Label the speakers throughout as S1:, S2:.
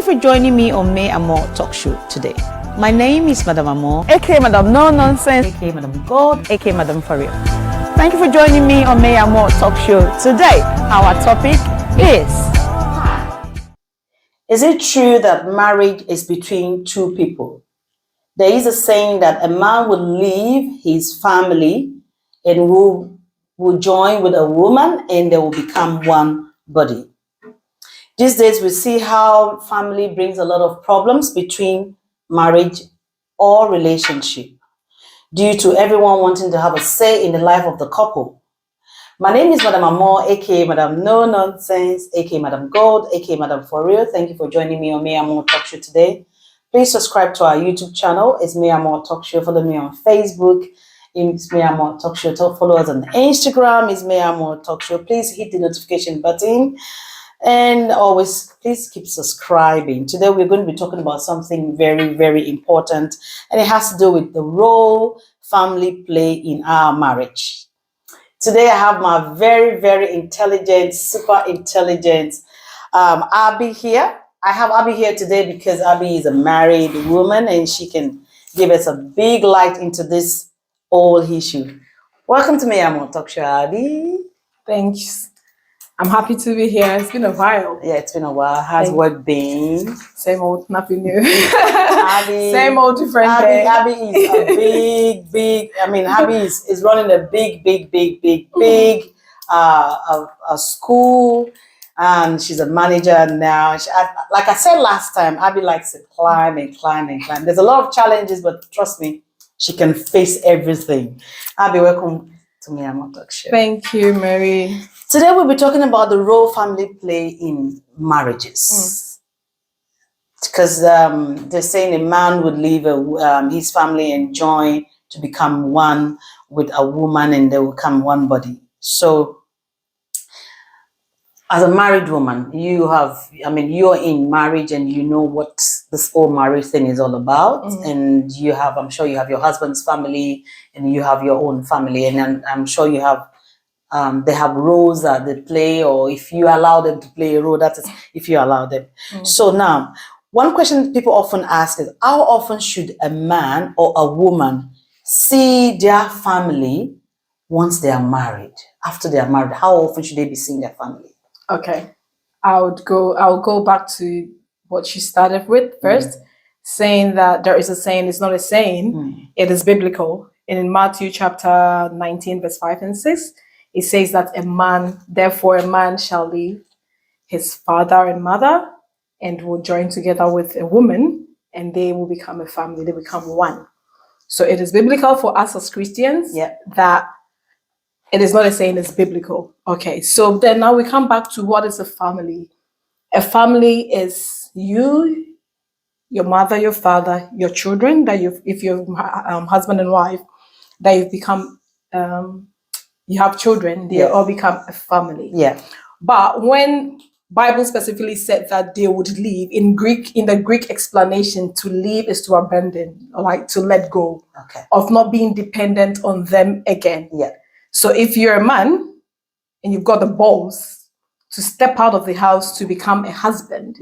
S1: for joining me on May and More Talk Show today. My name is Madam Amor, aka Madam No Nonsense, aka Madam God, aka Madam For Real. Thank you for joining me on May and More Talk Show today. Our topic is: is it true that marriage is between two people? There is a saying that a man will leave his family and will join with a woman and they will become one body. These days we see how family brings a lot of problems between marriage or relationship due to everyone wanting to have a say in the life of the couple. My name is Madam Amor, aka Madam No Nonsense, aka Madam Gold, aka Madam For Real. Thank you for joining me on May and More Talk Show today. Please subscribe to our YouTube channel. It's May and More Talk Show. Follow me on Facebook. It's May and More Talk Show. Follow us on Instagram. It's May and More Talk Show. Please hit the notification button. And always, please keep subscribing. Today, we're going to be talking about something very, very important. And it has to do with the role family play in our marriage. Today, I have my very, very intelligent, super intelligent Abby here. I have Abby here today because Abby is a married woman and she can give us a big light into this whole issue. Welcome to May and More Talk Show, Abby.
S2: Thanks. I'm happy to be here. It's been a while.
S1: Yeah, it's been a while. How's work been?
S2: Same old, nothing new.
S1: Abby,
S2: same old, different day.
S1: Abby is a big, Abby is running a big school. And she's a manager now. Like I said last time, Abby likes to climb and climb and climb. There's a lot of challenges, but trust me, she can face everything. Abby, welcome to May and More Talk Show.
S2: Thank you, Mary.
S1: Today we'll be talking about the role family play in marriages. Because they're saying a man would leave his family and join to become one with a woman and they will become one body. So, as a married woman, you're in marriage and you know what this whole marriage thing is all about. And I'm sure you have your husband's family and you have your own family. And I'm sure you have, they have roles that they play, or if you allow them to play a role, that is if you allow them. So now, one question people often ask is, how often should a man or a woman see their family once they are married? After they are married, how often should they be seeing their family?
S2: Okay, I'll go back to what you started with first, saying that there is a saying. It's not a saying. It is biblical. And in Matthew chapter 19, verse 5 and 6, it says that therefore a man shall leave his father and mother and will join together with a woman, and they will become a family. They become one. So it is biblical for us as Christians that it is not a saying, it's biblical. Okay, so then now we come back to what is a family. A family is you, your mother, your father, your children, if you're husband and wife, that you've become, you have children, they all become a family. Yeah. But when Bible specifically said that they would leave, in the Greek explanation, to leave is to abandon, like to let go, of not being dependent on them again. Yeah. So if you're a man and you've got the balls to step out of the house to become a husband,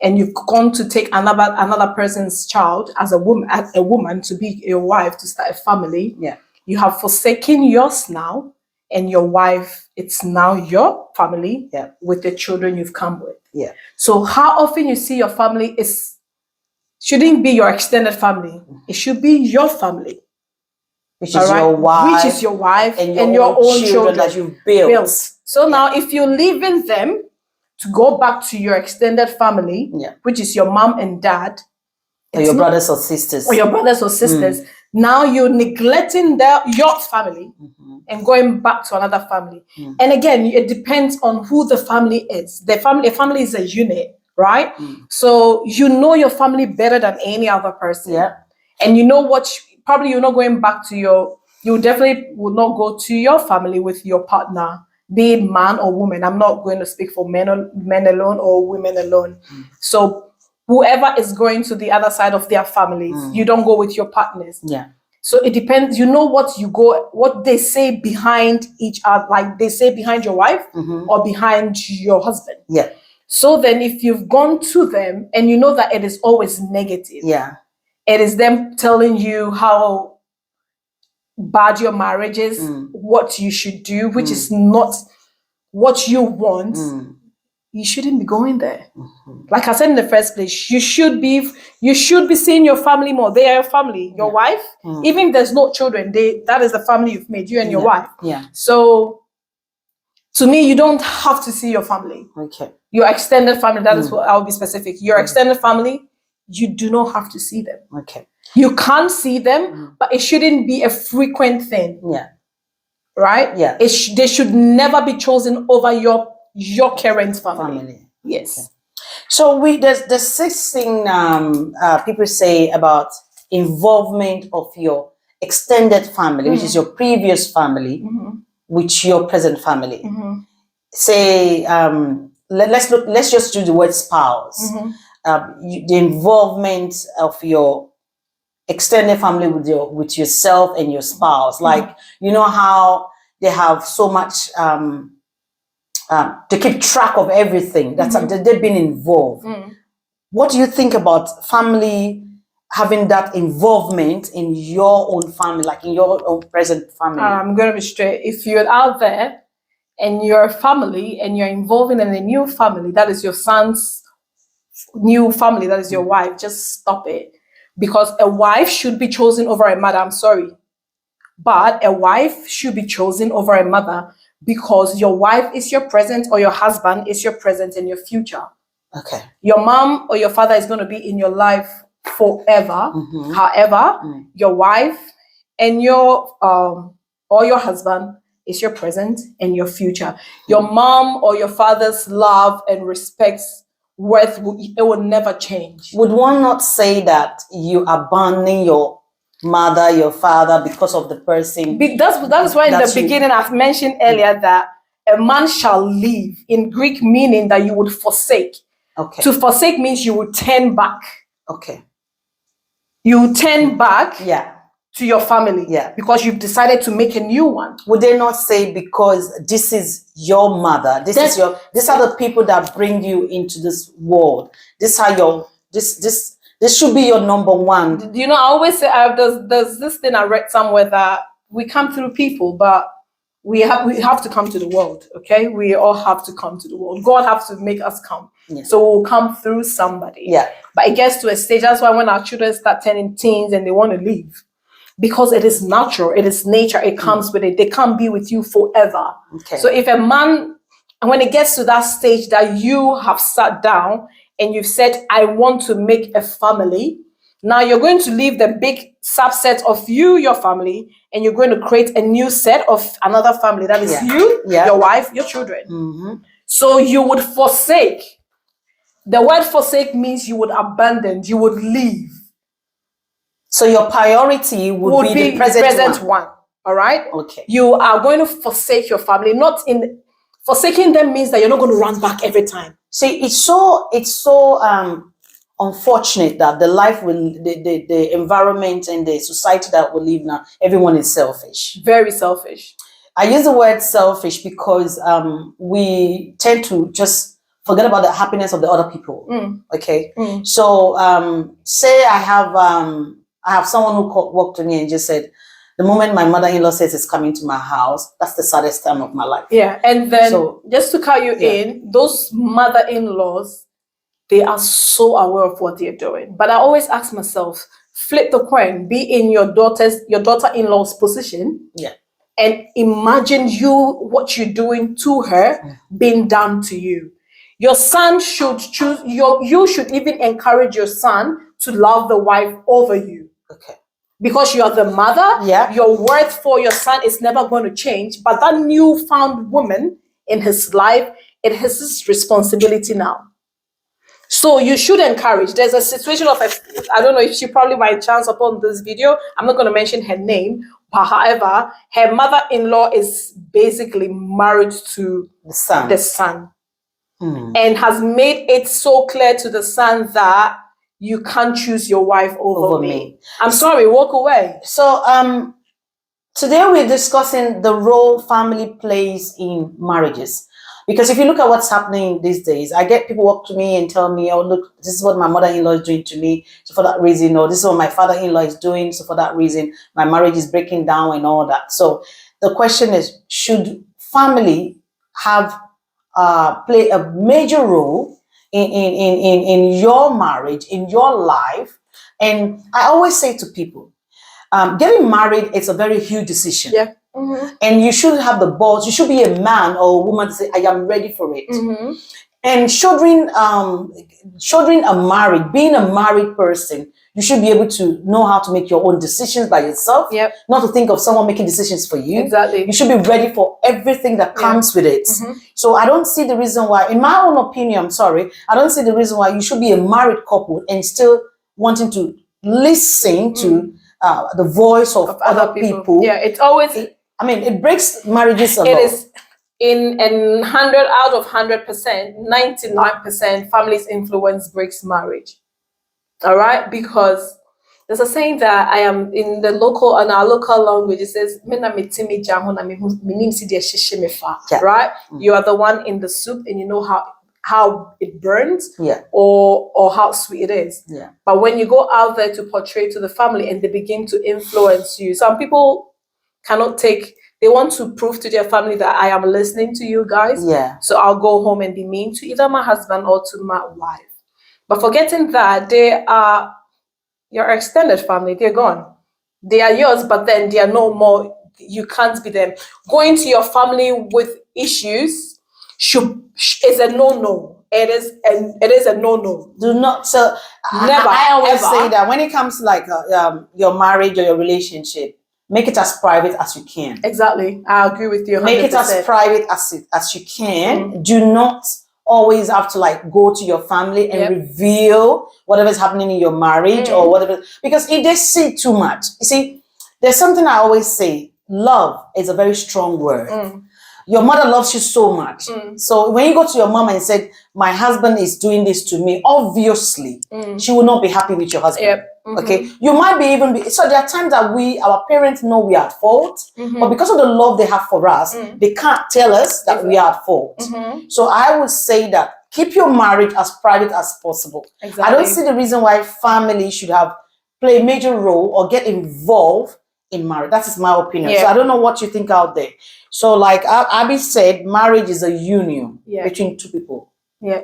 S2: and you've gone to take another person's child as a woman to be your wife, to start a family, you have forsaken yours now, and your wife, it's now your family with the children you've come with. Yeah. So how often you see your family shouldn't be your extended family. It should be your family. Which is your wife and your own children that you've built. So now if you're leaving them to go back to your extended family, which is your mom and dad,
S1: or your brothers or sisters.
S2: Now you're neglecting your family and going back to another family. And again, it depends on who the family is. A family is a unit, right? So you know your family better than any other person. Yeah. And you know what, probably you're not going back to you definitely will not go to your family with your partner, be it man or woman. I'm not going to speak for men alone or women alone. So whoever is going to the other side of their families, you don't go with your partners. Yeah. So it depends. You know what they say behind each other, like they say behind your wife or behind your husband. Yeah. So then if you've gone to them and you know that it is always negative,
S1: Yeah.
S2: it is them telling you how bad your marriage is, what you should do, which is not what you want, you shouldn't be going there. Like I said in the first place, you should be seeing your family more. They are your family, your wife. Even if there's no children, that is the family you've made, you and your wife.
S1: Yeah.
S2: So to me, you don't have to see your family.
S1: Okay.
S2: Your extended family, that is what I'll be specific. Your extended family, you do not have to see them.
S1: Okay.
S2: You can see them, but it shouldn't be a frequent thing.
S1: Yeah.
S2: Right?
S1: Yeah.
S2: They should never be chosen over your current family. Yes.
S1: Okay. So there's this thing people say about involvement of your extended family, which is your previous family, with your present family. Say let's just do the word spouse. The involvement of your extended family with yourself and your spouse, like you know how they have so much to keep track of everything. That's they've been involved. What do you think about family having that involvement in your own family, like in your own present family?
S2: I'm going to be straight. If you're out there and you're a family and you're involving in a new family, that is your son's new family, that is your wife, just stop it. Because a wife should be chosen over a mother. I'm sorry. But a wife should be chosen over a mother because your wife is your present or your husband is your present and your future.
S1: Okay.
S2: Your mom or your father is going to be in your life forever. However, your wife and your or your husband is your present and your future. Your mom or your father's love and respect worth it will never change.
S1: Would one not say that you abandon your mother, your father because of the person?
S2: That's why in the beginning I've mentioned earlier that a man shall leave, in Greek meaning that you would forsake.
S1: Okay.
S2: To forsake means you would turn back.
S1: Okay.
S2: You turn back to your family because you've decided to make a new one.
S1: Would they not say because this is your mother, these are the people that bring you into this world, this should be your number one?
S2: You know, I always say there's this thing I read somewhere that we come through people, but we have to come to the world. Okay, we all have to come to the world. God has to make us come. So we'll come through somebody. But it gets to a stage. That's why when our children start turning teens and they want to leave, because it is natural, it is nature, it comes with it. They can't be with you forever. Okay. So if a man, and when it gets to that stage that you have sat down and you've said, I want to make a family, now you're going to leave the big subset of you, your family, and you're going to create a new set of another family. That is you, your wife, your children. So you would forsake. The word forsake means you would abandon, you would leave.
S1: So your priority would be the present
S2: one. All right?
S1: Okay.
S2: You are going to forsake your family. Forsaking them means that you're not going to run back every time.
S1: See, it's so unfortunate that the environment and the society that we live now, everyone is selfish.
S2: Very selfish.
S1: I use the word selfish because we tend to just forget about the happiness of the other people. Okay. So say I have someone who walked to me and just said, the moment my mother-in-law says it's coming to my house, that's the saddest time of my life.
S2: Yeah, and then just to cut you in, those mother-in-laws, they are so aware of what they're doing. But I always ask myself, flip the coin, be in your daughter-in-law's position.
S1: Yeah.
S2: And imagine what you're doing to her being done to you. Your son should choose, you should even encourage your son to love the wife over you.
S1: Okay.
S2: Because you are the mother, your worth for your son is never going to change. But that newfound woman in his life, it is his responsibility now. So you should encourage. There's a situation of, I don't know if she probably by chance upon this video, I'm not going to mention her name, but however, her mother-in-law is basically married to the son. And has made it so clear to the son that you can't choose your wife over me. I'm sorry, walk away.
S1: So today we're discussing the role family plays in marriages. Because if you look at what's happening these days, I get people walk to me and tell me, oh, look, this is what my mother-in-law is doing to me. So for that reason, or this is what my father-in-law is doing. So for that reason, my marriage is breaking down and all that. So the question is, should family have play a major role in your marriage, in your life? And I always say to people, getting married is a very huge decision.
S2: Yeah.
S1: And you should have the balls. You should be a man or a woman to say, I am ready for it. And children are married, being a married person, you should be able to know how to make your own decisions by yourself.
S2: Yep.
S1: Not to think of someone making decisions for you.
S2: Exactly.
S1: You should be ready for everything that comes with it. So I don't see the reason why, in my own opinion, I don't see the reason why you should be a married couple and still wanting to listen to the voice of other people.
S2: Yeah, it's always...
S1: it breaks marriages a lot.
S2: It is in 100 out of 100%, 99% family's influence breaks marriage. All right, because there's a saying that I am in our local language. It says, right? You are the one in the soup, and you know how it burns, or how sweet it is.
S1: Yeah.
S2: But when you go out there to portray to the family and they begin to influence you, some people cannot take. They want to prove to their family that I am listening to you guys.
S1: Yeah.
S2: So I'll go home and be mean to either my husband or to my wife. But forgetting that they are your extended family, they're gone. They are yours, but then they are no more. You can't be them. Going to your family with issues is a no-no. It is a no-no.
S1: Do not. So
S2: never.
S1: I always say that when it comes to like your marriage or your relationship, make it as private as you can.
S2: Exactly. I agree with you 100%.
S1: Make it as private as you can. Do not always have to like go to your family and reveal whatever is happening in your marriage or whatever. Because if they see too much, you see, there's something I always say, love is a very strong word. Your mother loves you so much. So when you go to your mom and said, my husband is doing this to me, obviously, she will not be happy with your husband. Okay, you might be so there are times that our parents know we are at fault, but because of the love they have for us, they can't tell us that we are at fault. So I would say that keep your marriage as private as possible.
S2: Exactly.
S1: I don't see the reason why family should play a major role or get involved in marriage. That is my opinion. So I don't know what you think out there. So like Abby said, marriage is a union between two people.
S2: Yeah.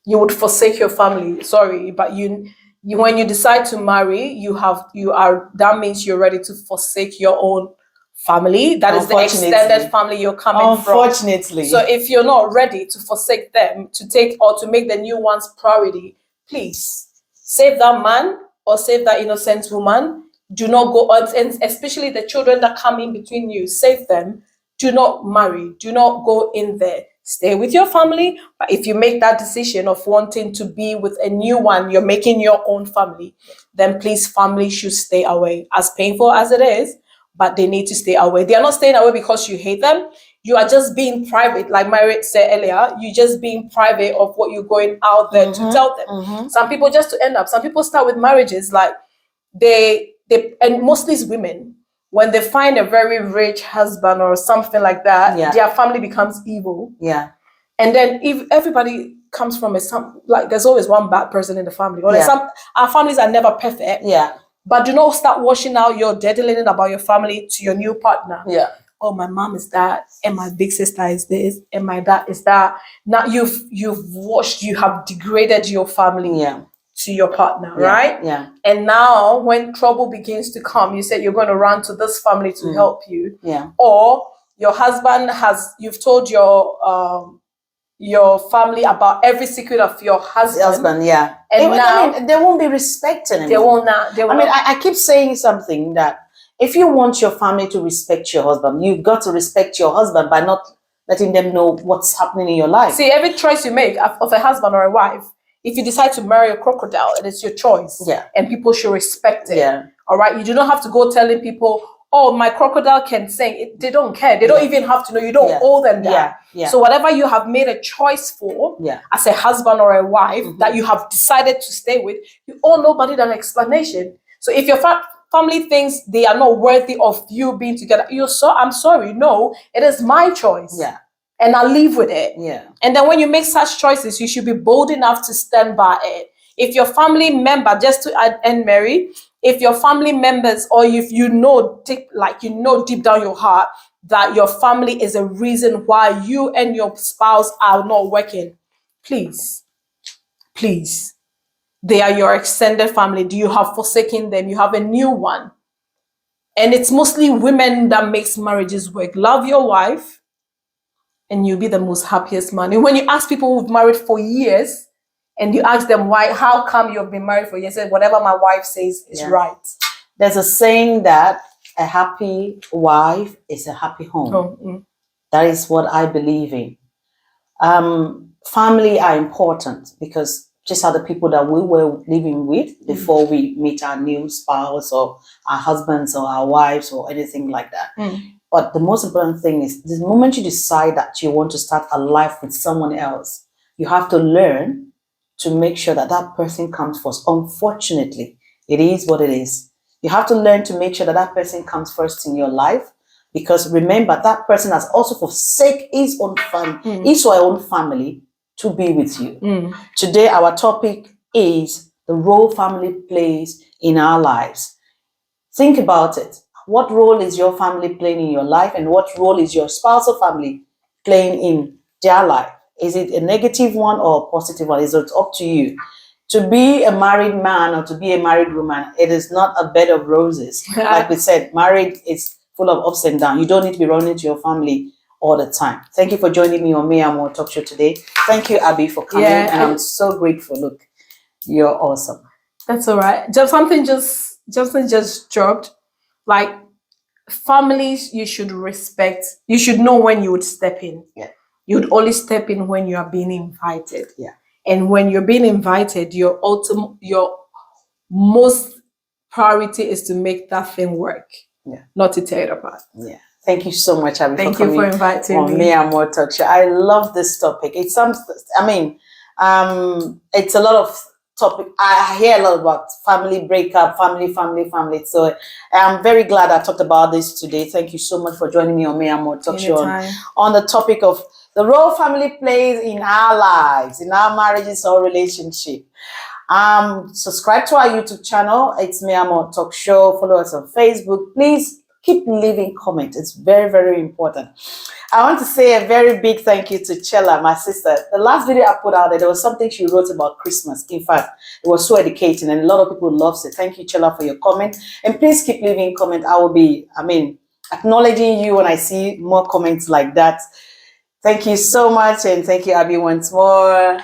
S2: You would forsake your family. Sorry, but you when you decide to marry, that means you're ready to forsake your own family. That is the extended family you're coming from.
S1: Unfortunately.
S2: So if you're not ready to forsake them, to make the new ones priority, please save that man or save that innocent woman. Do not go on, and especially the children that come in between you, save them. Do not marry. Do not go in there. Stay with your family. But if you make that decision of wanting to be with a new one, you're making your own family, then please, family should stay away. As painful as it is, but they need to stay away. They are not staying away because you hate them. You are just being private. Like Mary said earlier, you're just being private of what you're going out there to tell them. Some people some people start with marriages like and mostly it's women. When they find a very rich husband or something like that, their family becomes evil.
S1: Yeah.
S2: And then if everybody comes from there's always one bad person in the family. Or our families are never perfect.
S1: Yeah.
S2: But do not start washing out your dirty linen about your family to your new partner.
S1: Yeah.
S2: Oh, my mom is that, and my big sister is this, and my dad is that. Now you have degraded your family.
S1: Yeah.
S2: To your partner, right?
S1: Yeah.
S2: And now when trouble begins to come, you said you're going to run to this family to help you.
S1: Yeah.
S2: Or your husband you've told your family about every secret of your husband.
S1: Yeah.
S2: And now
S1: they won't be respected anymore.
S2: They will not.
S1: I keep saying something that if you want your family to respect your husband, you've got to respect your husband by not letting them know what's happening in your life.
S2: See, every choice you make of a husband or a wife, if you decide to marry a crocodile, it is your choice.
S1: Yeah.
S2: And people should respect it.
S1: Yeah.
S2: All right. You do not have to go telling people, oh, my crocodile can sing. They don't care. They don't even have to know. You don't owe them that.
S1: Yeah.
S2: So whatever you have made a choice for as a husband or a wife that you have decided to stay with, you owe nobody that explanation. So if your family thinks they are not worthy of you being together, I'm sorry. No, it is my choice.
S1: Yeah.
S2: and I live with it.
S1: Yeah.
S2: And then when you make such choices, you should be bold enough to stand by it. If your family member, just to add, and Mary, if your family members, or if you know deep down your heart that your family is a reason why you and your spouse are not working, please, they are your extended family. Do you have forsaken them? You have a new one. And it's mostly women that makes marriages work. Love your wife, and you'll be the most happiest man. And when you ask people who've married for years, and you ask them why, how come you've been married for years, say, whatever my wife says is right.
S1: There's a saying that a happy wife is a happy home. That is what I believe in. Family are important because just are the people that we were living with before we meet our new spouse or our husbands or our wives or anything like that. But the most important thing is the moment you decide that you want to start a life with someone else, you have to learn to make sure that that person comes first. Unfortunately, it is what it is. You have to learn to make sure that that person comes first in your life, because remember, that person has also forsake his own family, his or her own family, to be with you. Today, our topic is the role family plays in our lives. Think about it. What role is your family playing in your life, and what role is your spousal family playing in their life? Is it a negative one or a positive one? It's up to you. To be a married man or to be a married woman, it is not a bed of roses. Like we said, married is full of ups and downs. You don't need to be running to your family all the time. Thank you for joining me on Me and More Talk Show today. Thank you, Abby, for coming. And I'm so grateful. Look, you're awesome.
S2: That's all right. Something just dropped. Like, families, you should respect. You should know when you would step in.
S1: Yeah.
S2: You would only step in when you are being invited.
S1: Yeah.
S2: And when you're being invited, your most priority is to make that thing work.
S1: Yeah.
S2: Not to tear it apart.
S1: Yeah. Thank you so much, Abby,
S2: Thank you for inviting me.
S1: Me and More Talk Show. I love this topic. It's it's a lot of topic. I hear a lot about family breakup, family. So I'm very glad I talked about this today. Thank you so much for joining me on Me and More Talk Show on the topic of the role family plays in our lives, in our marriages or relationship. Subscribe to our YouTube channel. It's Me and More Talk Show. Follow us on Facebook. Please keep leaving comments. It's very, very important. I want to say a very big thank you to Chella, my sister. The last video I put out there was something she wrote about Christmas. In fact, it was so educating and a lot of people loved it. Thank you, Chella, for your comment. And please keep leaving comment. I will be, acknowledging you when I see more comments like that. Thank you so much. And thank you, Abby, once more.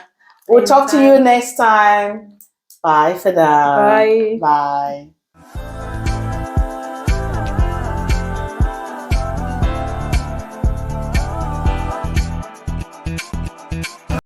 S1: We'll talk to you next time. Bye for now.
S2: Bye.
S1: Bye.